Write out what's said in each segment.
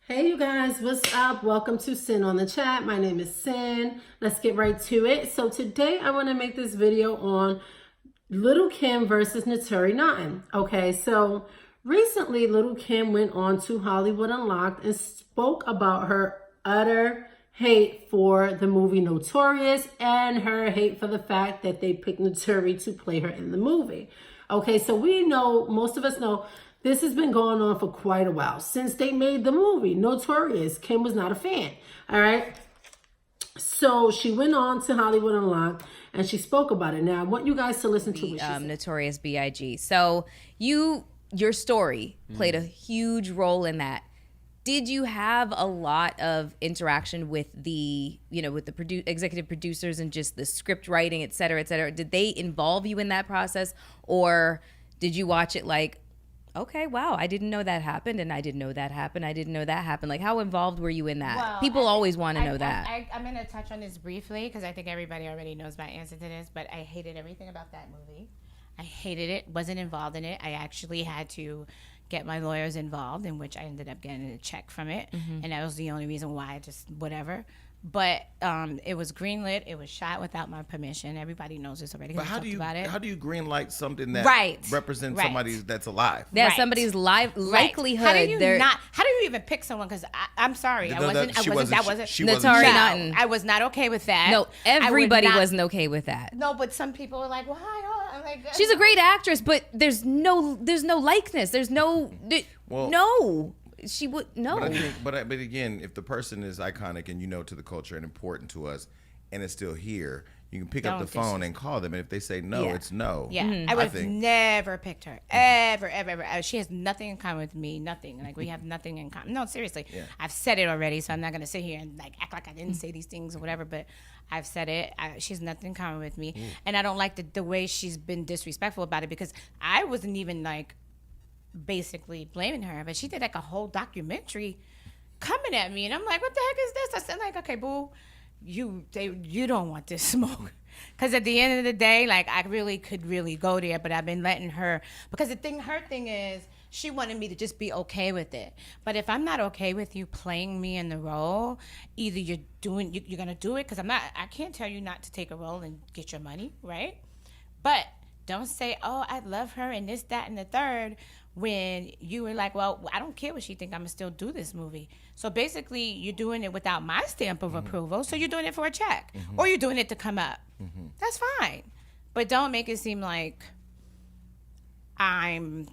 Hey you guys, what's up? Welcome to Sin on the Chat. My name is Sin. Let's get right to it. So today I want to make this video on Little Kim versus Naturi Naughton. Okay, so recently Little Kim went on to Hollywood Unlocked and spoke about her utter hate for the movie Notorious and her hate for the fact that they picked Naturi to play her in the movie. Okay, so we know, most of us know, this has been going on for quite a while. Since they made the movie Notorious, Kim was not a fan. All right. So she went on to Hollywood Unlocked and she spoke about it. Now I want you guys to listen to what she said. Notorious B.I.G. So your story played a huge role in that. Did you have a lot of interaction with the executive producers and just the script writing, et cetera, et cetera? Did they involve you in that process, or did you watch it like, okay, wow, I didn't know that happened, and I didn't know that happened, I didn't know that happened? Like, how involved were you in that? Well, People always want to know that. I'm going to touch on this briefly because I think everybody already knows my answer to this, but I hated everything about that movie. I hated it, wasn't involved in it. I actually had to get my lawyers involved, in which I ended up getting a check from it, and that was the only reason why I just whatever. But it was greenlit. It was shot without my permission. Everybody knows this already. But how do you greenlight something that represents Right. somebody that's alive? Yeah, Right. somebody's likelihood. How do you even pick someone? Because I'm sorry, She Naturi wasn't. Naughton. I was not okay with that. No, everybody wasn't okay with that. No, but some people were like, "Why?" Oh, I'm like, She's a great actress, but there's no likeness. There's no no. She would no. But I think, but again, if the person is iconic and to the culture and important to us, and it's still here, you can pick up the phone and call them, and if they say no, it's no. Yeah, I would have never picked her. Ever. She has nothing in common with me. Nothing. Like, we have nothing in common. No, seriously. Yeah. I've said it already, so I'm not going to sit here and like act like I didn't say these things or whatever, but I've said it. She's nothing in common with me. And I don't like the way she's been disrespectful about it, because I wasn't even like basically blaming her, but she did like a whole documentary coming at me, and I'm like, what the heck is this? I said, like, okay, boo, you don't want this smoke, because at the end of the day, like, I really could go there, but I've been letting her, because her thing is she wanted me to just be okay with it. But if I'm not okay with you playing me in the role, either you're gonna do it, because I can't tell you not to take a role and get your money, right? But don't say, oh, I love her and this, that, and the third, when you were like, well, I don't care what she think, I'm going to still do this movie. So basically, you're doing it without my stamp of approval, so you're doing it for a check. Or you're doing it to come up. That's fine. But don't make it seem like I'm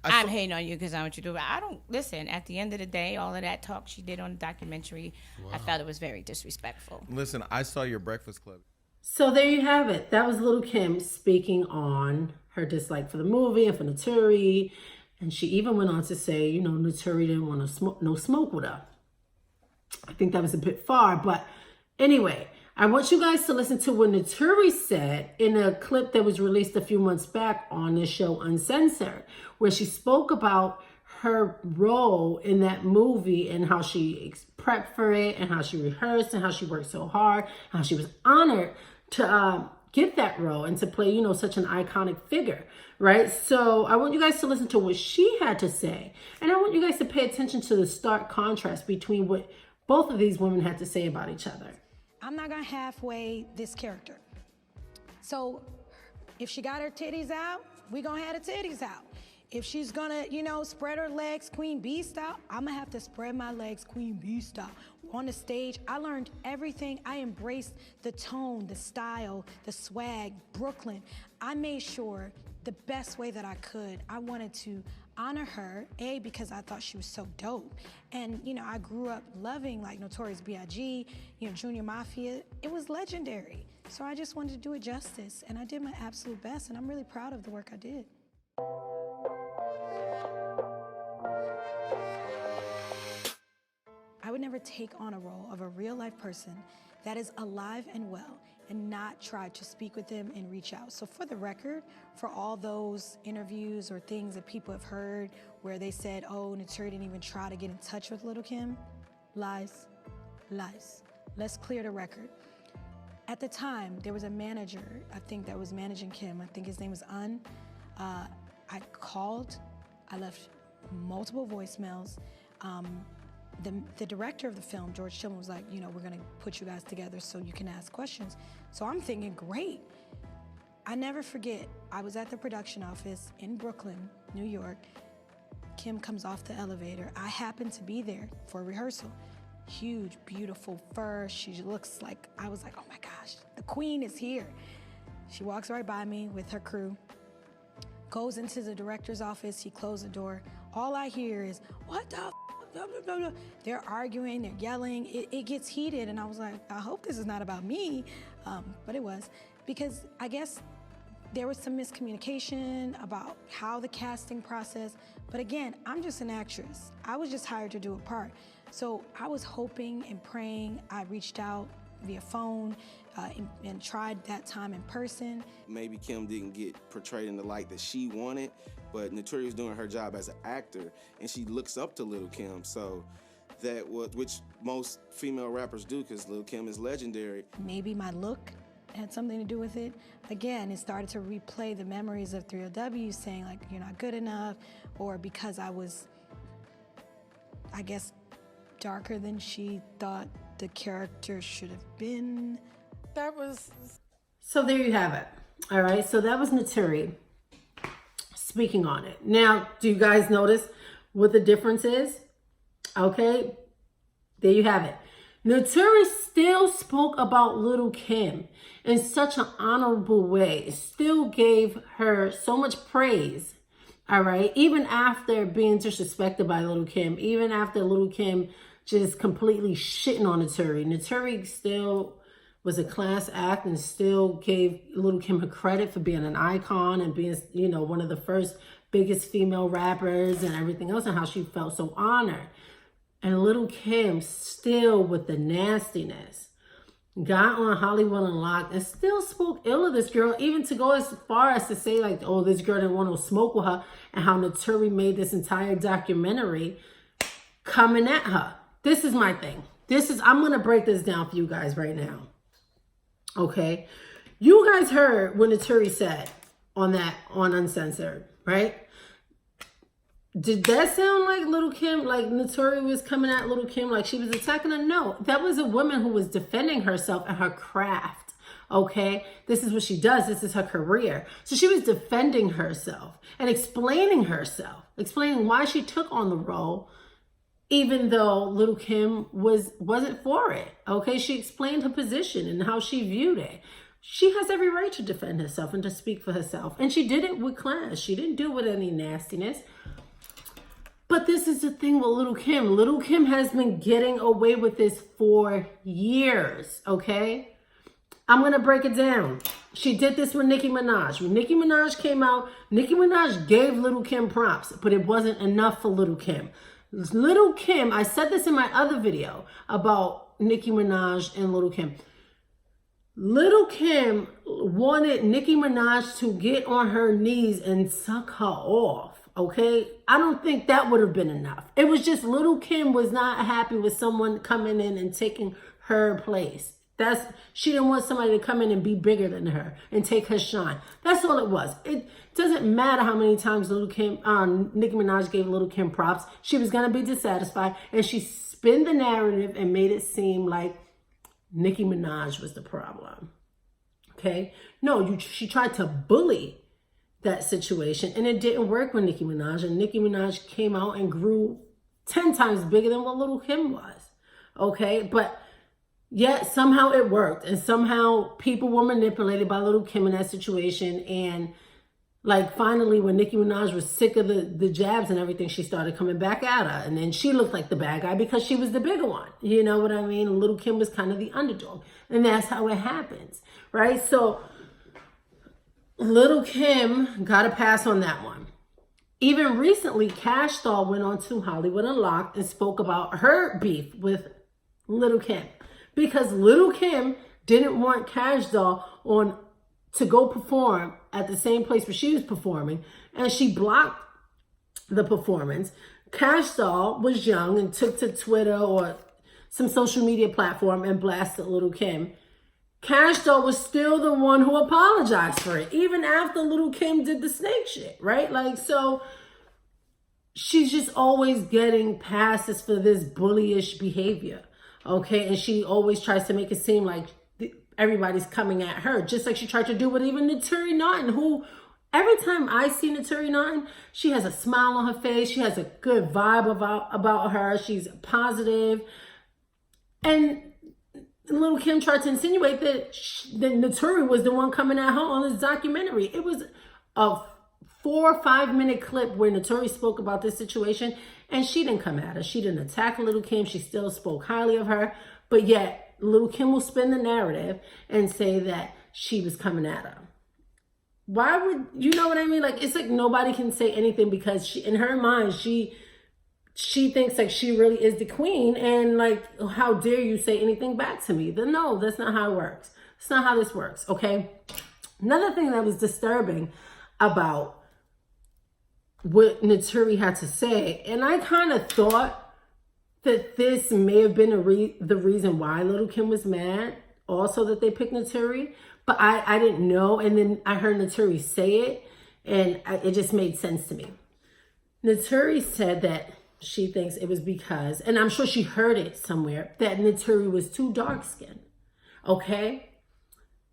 hating on you because I want you to do it. I don't, listen, at the end of the day, all of that talk she did on the documentary, I felt it was very disrespectful. Listen, I saw your Breakfast Club. So there you have it. That was Little Kim speaking on her dislike for the movie and for Naturi. And she even went on to say, Naturi didn't want to smoke with her. I think that was a bit far. But anyway, I want you guys to listen to what Naturi said in a clip that was released a few months back on the show Uncensored, where she spoke about her role in that movie and how she prepped for it and how she rehearsed and how she worked so hard, how she was honored to get that role and to play, such an iconic figure, right? So I want you guys to listen to what she had to say. And I want you guys to pay attention to the stark contrast between what both of these women had to say about each other. I'm not gonna halfway this character. So if she got her titties out, we gonna have the titties out. If she's gonna, spread her legs Queen Bee style, I'm gonna have to spread my legs Queen Bee style. On the stage, I learned everything. I embraced the tone, the style, the swag, Brooklyn. I made sure the best way that I could, I wanted to honor her, because I thought she was so dope. And, I grew up loving like Notorious B.I.G., Junior Mafia. It was legendary. So I just wanted to do it justice, and I did my absolute best, and I'm really proud of the work I did. I would never take on a role of a real life person that is alive and well and not try to speak with them and reach out. So for the record, for all those interviews or things that people have heard where they said, oh, Naturi didn't even try to get in touch with Little Kim, lies. Let's clear the record. At the time, there was a manager, I think, that was managing Kim. I think his name was I called, I left multiple voicemails. The director of the film, George Tillman, was like, you know, we're gonna put you guys together so you can ask questions. So I'm thinking, great. I never forget, I was at the production office in Brooklyn, New York. Kim comes off the elevator. I happened to be there for rehearsal. Huge, beautiful fur. She looks like, I was like, oh my gosh, the queen is here. She walks right by me with her crew, goes into the director's office. He closed the door. All I hear is, what the blah, blah, blah, blah. They're arguing, they're yelling. It gets heated, and I was like, I hope this is not about me, but it was, because I guess there was some miscommunication about how the casting process, but again, I'm just an actress. I was just hired to do a part. So I was hoping and praying. I reached out via phone and tried that time in person. Maybe Kim didn't get portrayed in the light that she wanted, but Naturi was doing her job as an actor, and she looks up to Little Kim. So that was, which most female rappers do, because Little Kim is legendary. Maybe my look had something to do with it. Again, it started to replay the memories of 3LW saying like, you're not good enough, or because I was, I guess, darker than she thought the character should have been. That was... So there you have it. All right, so that was Naturi speaking on it. Now, do you guys notice what the difference is? Okay, there you have it. Naturi still spoke about Little Kim in such an honorable way. Still gave her so much praise. All right, even after being disrespected by Little Kim, even after Little Kim just completely shitting on Naturi, Naturi still was a class act and still gave Little Kim her credit for being an icon and being, you know, one of the first biggest female rappers and everything else, and how she felt so honored. And Little Kim still, with the nastiness, got on Hollywood Unlocked and still spoke ill of this girl, even to go as far as to say like, oh, this girl didn't want to smoke with her, and how Naturi made this entire documentary coming at her. This is my thing. I'm going to break this down for you guys right now. Okay. You guys heard what Naturi said on Uncensored, right? Did that sound like Little Kim, like Naturi was coming at Little Kim like she was attacking her? No, that was a woman who was defending herself and her craft. Okay, this is what she does. This is her career. So she was defending herself and explaining why she took on the role, even though Little Kim wasn't for it. Okay, she explained her position and how she viewed it. She has every right to defend herself and to speak for herself. And she did it with class. She didn't do it with any nastiness. But this is the thing with Little Kim. Little Kim has been getting away with this for years, okay? I'm going to break it down. She did this with Nicki Minaj. When Nicki Minaj came out, Nicki Minaj gave Little Kim props, but it wasn't enough for Little Kim. Little Kim, I said this in my other video about Nicki Minaj and Little Kim. Little Kim wanted Nicki Minaj to get on her knees and suck her off. Okay, I don't think that would have been enough. It was just Little Kim was not happy with someone coming in and taking her place. She didn't want somebody to come in and be bigger than her and take her shine. That's all it was. It doesn't matter how many times Nicki Minaj gave Little Kim props. She was gonna be dissatisfied, and she spun the narrative and made it seem like Nicki Minaj was the problem. Okay, no, she tried to bully that situation, and it didn't work with Nicki Minaj, and Nicki Minaj came out and grew 10 times bigger than what Little Kim was. Okay, but yet somehow it worked, and somehow people were manipulated by Little Kim in that situation. And like finally, when Nicki Minaj was sick of the jabs and everything, she started coming back at her, and then she looked like the bad guy because she was the bigger one. You know what I mean? Little Kim was kind of the underdog, and that's how it happens, right? So Little Kim got a pass on that one. Even recently, Cash Doll went on to Hollywood Unlocked and spoke about her beef with Little Kim, because Little Kim didn't want Cash Doll to go perform at the same place where she was performing, and she blocked the performance. Cash Doll was young and took to Twitter or some social media platform and blasted Little Kim. Cash Doll was still the one who apologized for it, even after Little Kim did the snake shit, right? Like, so she's just always getting passes for this bullyish behavior. Okay. And she always tries to make it seem like everybody's coming at her, just like she tried to do with even Naturi Naughton, who every time I see Naturi Naughton, she has a smile on her face. She has a good vibe about her. She's positive. And Little Kim tried to insinuate that Naturi was the one coming at her on this documentary. It was a 4 or 5 minute clip where Naturi spoke about this situation, and she didn't come at her. She didn't attack Little Kim. She still spoke highly of her, but yet Little Kim will spin the narrative and say that she was coming at her. Why would, you know what I mean? Like, it's like nobody can say anything because she, in her mind, she thinks like she really is the queen, and like, how dare you say anything back to me? Then no, that's not how it works. It's not how this works, okay? Another thing that was disturbing about what Naturi had to say, and I kind of thought that this may have been the reason why Little Kim was mad, also that they picked Naturi, but I didn't know, and then I heard Naturi say it, and it just made sense to me. Naturi said that she thinks it was because, and I'm sure she heard it somewhere, that Naturi was too dark-skinned, okay?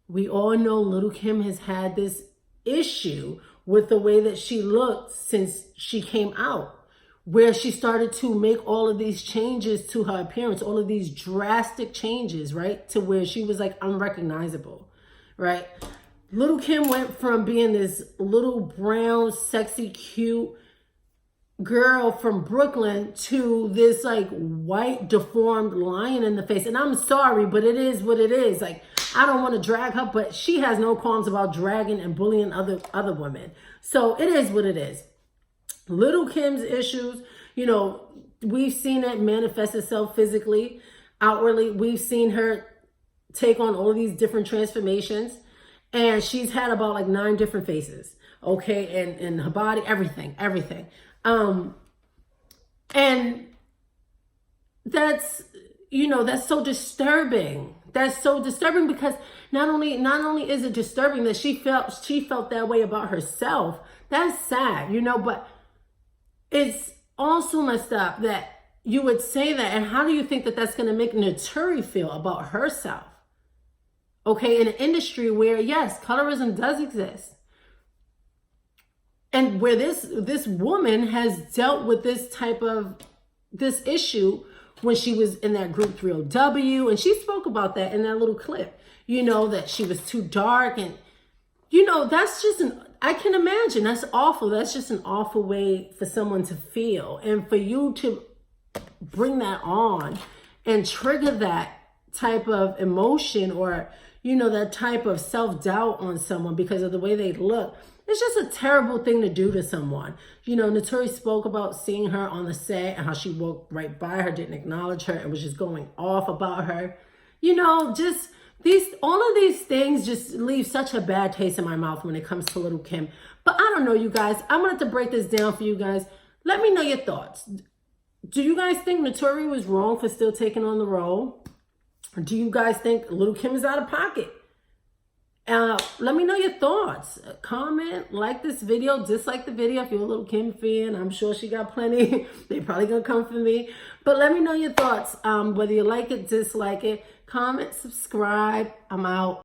We all know Little Kim has had this issue with the way that she looked since she came out, where she started to make all of these changes to her appearance, all of these drastic changes, right? To where she was like unrecognizable, right? Little Kim went from being this little brown, sexy, cute girl from Brooklyn to this like white, deformed lion in the face. And I'm sorry, but it is what it is. Like, I don't want to drag her, but she has no qualms about dragging and bullying other women. So it is what it is. Little Kim's issues, you know, we've seen it manifest itself physically, outwardly. We've seen her take on all of these different transformations, and she's had about like 9 different faces, okay, and her body, everything. And that's, you know, that's so disturbing. That's so disturbing because not only is it disturbing that she felt that way about herself. That's sad, you know, but it's also messed up that you would say that. And how do you think that that's going to make Naturi feel about herself? Okay, in an industry where, yes, colorism does exist. And where this woman has dealt with this issue when she was in that group 3OW, and she spoke about that in that little clip, you know, that she was too dark, and, you know, that's just I can imagine, that's awful. That's just an awful way for someone to feel. And for you to bring that on and trigger that type of emotion or, you know, that type of self-doubt on someone because of the way they look, it's just a terrible thing to do to someone. You know, Naturi spoke about seeing her on the set and how she walked right by her, didn't acknowledge her, and was just going off about her. You know, just all of these things just leave such a bad taste in my mouth when it comes to Little Kim. But I don't know, you guys. I wanted to break this down for you guys. Let me know your thoughts. Do you guys think Naturi was wrong for still taking on the role? Or do you guys think Little Kim is out of pocket? Let me know your thoughts. Comment, like this video, dislike the video if you're a Little Kim fan. I'm sure she got plenty. They're probably gonna come for me. But let me know your thoughts. Whether you like it, dislike it. Comment, subscribe. I'm out.